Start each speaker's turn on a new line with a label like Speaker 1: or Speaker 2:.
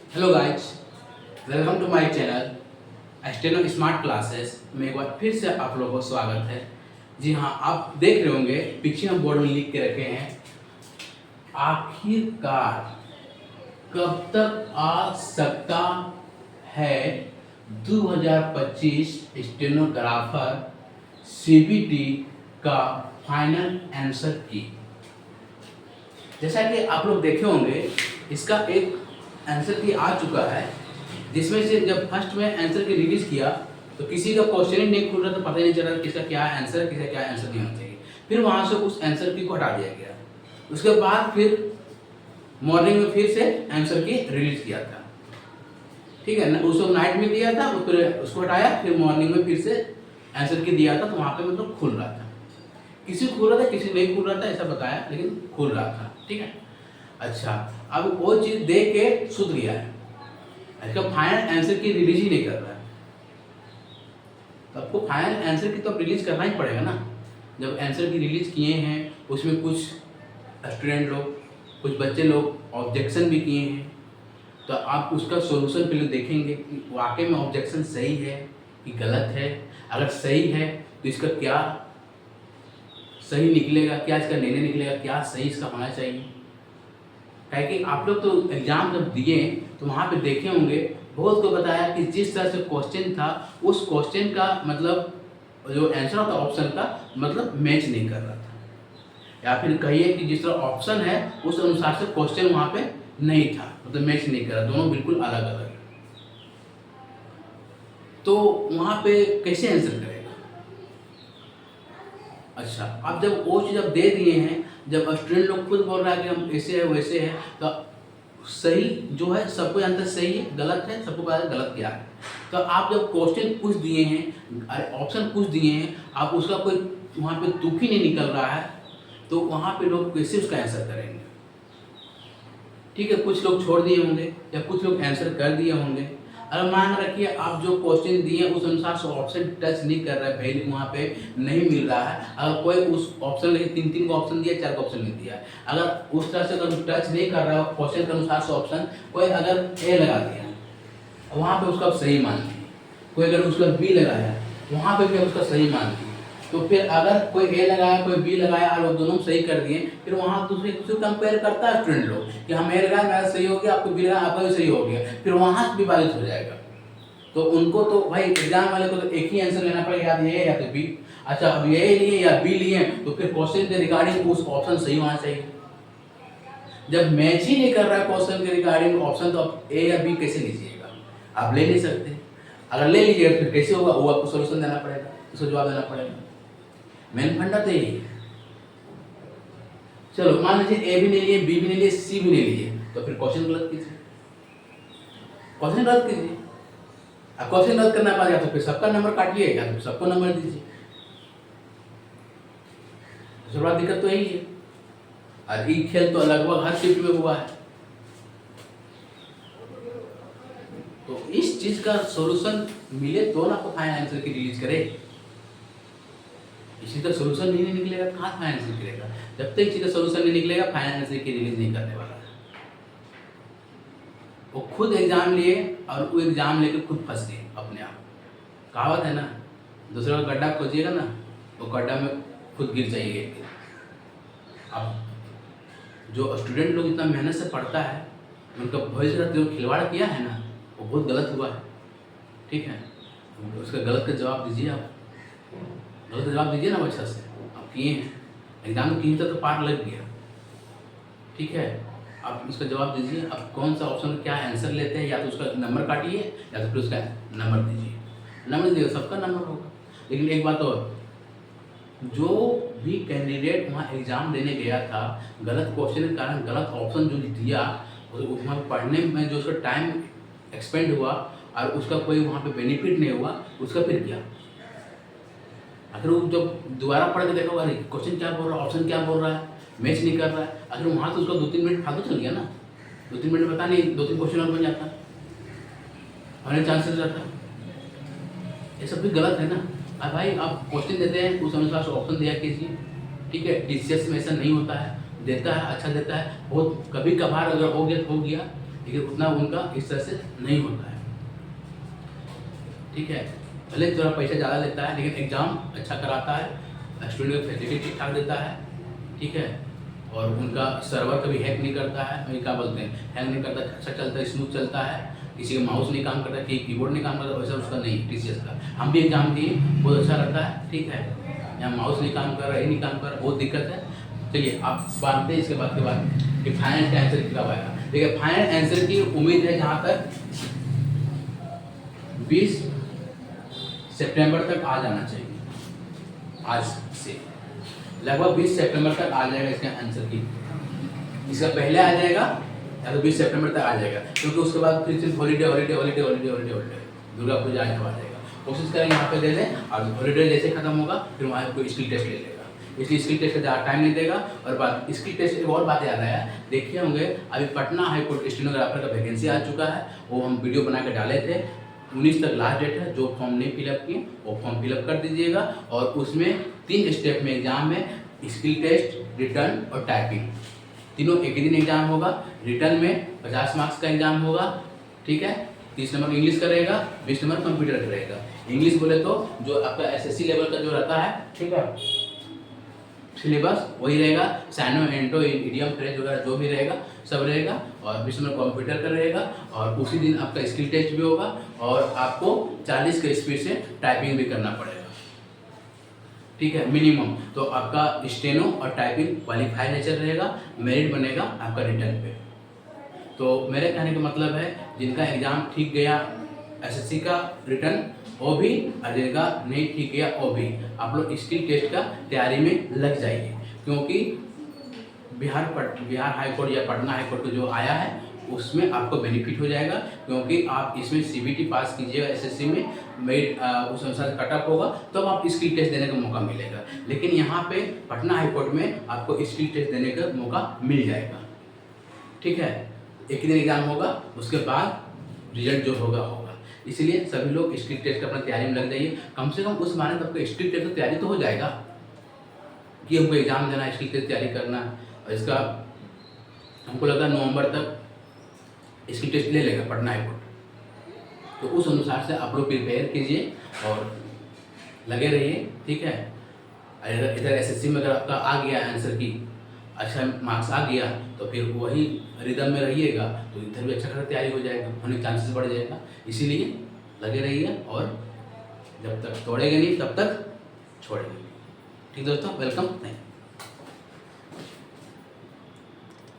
Speaker 1: Hello guys, welcome to my channel steno smart classes में एक बार फिर से आप लोगों को स्वागत है। जी हाँ, आप देख रहे होंगे पीछे हम बोर्ड में लिख के रखे हैं, आखिरकार कब तक आ सकता है 2025 स्टेनोग्राफर सीबीटी का फाइनल आंसर की। जैसा कि आप लोग देखे होंगे, इसका एक आंसर की आ चुका है, जिसमें से जब फर्स्ट में आंसर की रिलीज किया तो किसी का क्वेश्चन ही नहीं खुल रहा, तो पता ही नहीं चल रहा किसका क्या आंसर है, किसका क्या आंसर नहीं होना चाहिए। फिर वहाँ से उस आंसर की को हटा दिया गया। उसके बाद फिर मॉर्निंग में फिर से आंसर की रिलीज किया था, ठीक है ना। उसको नाइट में दिया था, फिर उसको हटाया, फिर मॉर्निंग में फिर से आंसर की दिया था, तो वहाँ पे मतलब खुल रहा था। किसी खुल रहा था, किसी नहीं खुल रहा था, ऐसा बताया, लेकिन खुल रहा था, ठीक है। अच्छा, अब वो चीज़ देख के सुध गया है, इसका फाइनल आंसर की रिलीज ही नहीं कर रहा है। तो आपको फाइनल आंसर की तो रिलीज करना ही पड़ेगा ना। जब आंसर की रिलीज किए हैं, उसमें कुछ स्टूडेंट लोग, कुछ बच्चे लोग ऑब्जेक्शन भी किए हैं, तो आप उसका सॉल्यूशन पहले देखेंगे कि वाकई में ऑब्जेक्शन सही है कि गलत है। अगर सही है तो इसका क्या सही निकलेगा, क्या इसका निर्णय निकलेगा, क्या सही इसका होना चाहिए। है कि आप लोग तो एग्ज़ाम जब दिए तो वहाँ पे देखे होंगे, बहुत को बताया कि जिस तरह से क्वेश्चन था, उस क्वेश्चन का मतलब जो आंसर होता ऑप्शन का मतलब मैच नहीं कर रहा था, या फिर कहिए कि जिस तरह ऑप्शन है उस अनुसार से क्वेश्चन वहाँ पे नहीं था, मतलब मैच नहीं कर रहा, दोनों बिल्कुल अलग अलग है। तो वहाँ पे कैसे आंसर करेगा। अच्छा, अब जब वो चीज़ अब दे दिए हैं, जब स्टूडेंट लोग खुद बोल रहा है कि हम ऐसे है वैसे है, तो सही जो है सबको जानता है सही है, गलत है सबको पता है गलत क्या है। तो आप जब क्वेश्चन कुछ दिए हैं, ऑप्शन कुछ दिए हैं, आप उसका कोई वहाँ पे तुक ही नहीं निकल रहा है, तो वहाँ पे लोग कैसे उसका आंसर करेंगे। ठीक है, कुछ लोग छोड़ दिए होंगे या कुछ लोग आंसर कर दिए होंगे। अगर मान रखिए आप जो क्वेश्चन दिए उस अनुसार से ऑप्शन टच नहीं कर रहा है, वैल्यू वहाँ पे नहीं मिल रहा है। अगर कोई उस ऑप्शन लेके तीन का ऑप्शन दिया, 4 का ऑप्शन नहीं दिया, अगर उस तरह से अगर टच नहीं कर रहा है क्वेश्चन के अनुसार से ऑप्शन, कोई अगर ए लगा दिया वहाँ पे उसका सही मान दिए, कोई अगर उसका बी लगाया वहाँ पे भी उसका सही मान दिए, तो फिर अगर कोई ए लगाया कोई बी लगाया और वो दोनों सही कर दिए, फिर वहाँ दूसरे कंपेयर करता है स्टूडेंट लोग कि हम ए लगाया मेरा सही हो गया, आपको बी लगाया आपका भी सही हो गया, फिर वहाँ से विवादित हो जाएगा। तो उनको तो भाई एग्जाम वाले को तो एक ही आंसर लेना पड़ेगा, या ए या तो बी। अच्छा, अब ए लिए या बी लिए तो फिर क्वेश्चन के रिगार्डिंग उस ऑप्शन सही होना चाहिए। जब मैच ही नहीं कर रहा है क्वेश्चन के रिगार्डिंग ऑप्शन, तो आप ए या बी कैसे लीजिएगा, आप ले नहीं सकते। अगर ले लीजिएगा फिर कैसे होगा, वो आपको सोल्यूशन देना पड़ेगा, उसको जवाब देना पड़ेगा। मेन फंडा तो यही है। चलो मान लीजिए ए भी नहीं लिए, बी भी नहीं लिए, सी भी नहीं लिए, तो फिर क्वेश्चन गलत कीजिए, क्वेश्चन गलत कीजिए। अब क्वेश्चन गलत करना पड़ेगा तो फिर सबका नंबर काटिए या फिर सबको नंबर दीजिए। सबसे बड़ा दिक्कत तो यही है, और ये खेल तो लगभग हर शिफ्ट में हुआ है। तो इस चीज का सॉल्यूशन मिले तो ना आपको फाइनल आंसर की रिलीज करे। इसी का सॉल्यूशन नहीं निकलेगा कहाँ फाइनल आंसर निकलेगा। जब तक इसी का सॉल्यूशन नहीं निकलेगा फाइनल आंसर की रिलीज नहीं करने वाला है। वो खुद एग्जाम लिए और वो एग्जाम लेके खुद फंस गए अपने आप। कहावत है ना, दूसरे का गड्ढा खोजिएगा ना, वो गड्ढा में खुद गिर जाइए। अब जो स्टूडेंट लोग इतना मेहनत से पढ़ता है, उनका भविष्य का जो खिलवाड़ किया है ना, वो बहुत गलत हुआ है। ठीक है, उसका गलत का जवाब दीजिए। आप गलत का जवाब दीजिए ना अच्छा से। आप किए हैं एग्जाम में, किए तो पार लग गया, ठीक है। आप उसका जवाब दीजिए। आप कौन सा ऑप्शन क्या आंसर लेते हैं, या तो उसका नंबर काटिए या तो फिर उसका नंबर दीजिए। नंबर दीजिए सबका नंबर होगा। लेकिन एक बात और, जो भी कैंडिडेट वहाँ एग्ज़ाम देने गया था, गलत क्वेश्चन के कारण गलत ऑप्शन जो दिया, वहाँ पढ़ने में जो उसका टाइम एक्सपेंड हुआ और उसका कोई वहाँ पे बेनिफिट नहीं हुआ, उसका फिर क्या। अगर वो जब दोबारा पढ़ के देखा, अरे क्वेश्चन क्या बोल रहा है, ऑप्शन क्या बोल रहा है, मैच नहीं कर रहा है, अगर वहाँ तो उसका 2-3 मिनट फालतू चल गया ना। 2-3 मिनट पता नहीं 2-3 क्वेश्चन और बन जाता, होने चांसेस रहता। ये सब भी गलत है ना। अब भाई आप क्वेश्चन देते हैं उस अनुसार से ऑप्शन दिया कीजिए, ठीक है। डीसीएस में ऐसा नहीं होता है, देता है अच्छा देता है, बहुत कभी कभार अगर हो गया तो हो गया, लेकिन उतना उनका इस तरह से नहीं होता है। ठीक है, भले थोड़ा पैसा ज़्यादा लेता है लेकिन एग्ज़ाम अच्छा कराता है, स्टूडेंट को फैसिलिटी ठीक ठाक देता है। ठीक है, और उनका सर्वर कभी हैक नहीं करता है, वही क्या बोलते हैं, हैंग नहीं करता, अच्छा चलता है, स्मूथ चलता है। किसी का माउस नहीं काम करता, किसी कीबोर्ड नहीं काम करता, वैसा उसका नहीं, TCS का। हम भी एग्जाम दिए, बहुत अच्छा रहता है। ठीक है, यहाँ माउस नहीं काम कर रहा, ये नहीं काम कर रहा, बहुत दिक्कत है। चलिए आप बांधते हैं इसके बाद कि फाइनल का आंसर कब आएगा। देखिए फाइनल आंसर की उम्मीद है जहाँ तक 20 सितंबर तक आ जाना चाहिए। आज से लगभग 20 सितंबर तक आ जाएगा इसका आंसर की। इसका पहले आ जाएगा या तो 20 सितंबर तक आ जाएगा, क्योंकि उसके बाद फिर सिर्फ हॉलीडे दुर्गा पूजा आ जाएगा। कोशिश करेंगे यहाँ पे दे दें, और हॉलीडे जैसे खत्म होगा फिर वहाँ कोई स्किल टेस्ट ले लेगा। इसलिए स्किल टेस्ट का ज़्यादा टाइम नहीं देगा। और बात स्किल टेस्ट की और बात याद आया, देखिए होंगे अभी पटना हाई कोर्ट स्टेनोग्राफर का वैकेंसी आ चुका है, वो हम वीडियो बना के डाले थे। 19 तक लास्ट डेट है। जो फॉर्म नहीं फिलअप किए वो फॉर्म फिलअप कर दीजिएगा। और उसमें 3 स्टेप में एग्जाम है, स्किल टेस्ट, रिटर्न और टाइपिंग। तीनों एक ही दिन एग्जाम होगा। रिटर्न में 50 मार्क्स का एग्जाम होगा। ठीक है, 30 नंबर इंग्लिश का रहेगा, 20 नंबर कंप्यूटर का रहेगा। इंग्लिश बोले तो जो आपका SSC लेवल का जो रहता है, ठीक है, सिलेबस वही रहेगा, साइनो एंटो इडियम फ्रेज वगैरह जो भी रहेगा सब रहेगा। और 20 नंबर कंप्यूटर का रहेगा। और उसी दिन आपका स्किल टेस्ट भी होगा, और आपको 40 के स्पीड से टाइपिंग भी करना पड़ेगा। ठीक है, मिनिमम। तो आपका स्टेनो और टाइपिंग क्वालिफाई नेचर रहेगा, मेरिट बनेगा आपका रिटर्न पे। तो मेरे कहने का मतलब है, जिनका एग्ज़ाम ठीक गया SSC का रिटर्न वो भी, और जिनका नहीं ठीक गया वो भी, आप लोग स्किल टेस्ट का तैयारी में लग जाइए। क्योंकि बिहार हाई कोर्ट या पटना हाई कोर्ट जो आया है उसमें आपको बेनिफिट हो जाएगा। क्योंकि आप इसमें CBT पास कीजिएगा, SSC में मेरिट उस अनुसार कटअप होगा, तो आप स्किल टेस्ट देने का मौका मिलेगा। लेकिन यहाँ पे पटना हाई कोर्ट में आपको स्किल टेस्ट देने का मौका मिल जाएगा। ठीक है, एक ही दिन एग्जाम होगा, उसके बाद रिजल्ट जो होगा। इसलिए सभी लोग स्किल टेस्ट का अपना तैयारी में लग जाइए। कम से कम उस माने तो आपको स्किल टेस्ट की तैयारी तो हो जाएगा कि हमको एग्जाम देना है, स्किल टेस्ट तैयारी करना। और इसका हमको लगा नवंबर तक स्किल टेस्ट ले लेगा पटना हाई कोर्ट। तो उस अनुसार से आप लोग प्रिपेयर कीजिए और लगे रहिए। ठीक है, इधर SSC में अगर आपका आ गया आंसर की अच्छा मार्क्स आ गया तो फिर वही रिदम में रहिएगा, तो इधर भी अच्छा खासा तैयारी हो जाएगा, होने के चांसेस बढ़ जाएगा। इसीलिए लगे रहिए, और जब तक तोड़ेंगे नहीं तब तक छोड़ेंगे। ठीक दोस्तों, वेलकम, थैंक यू।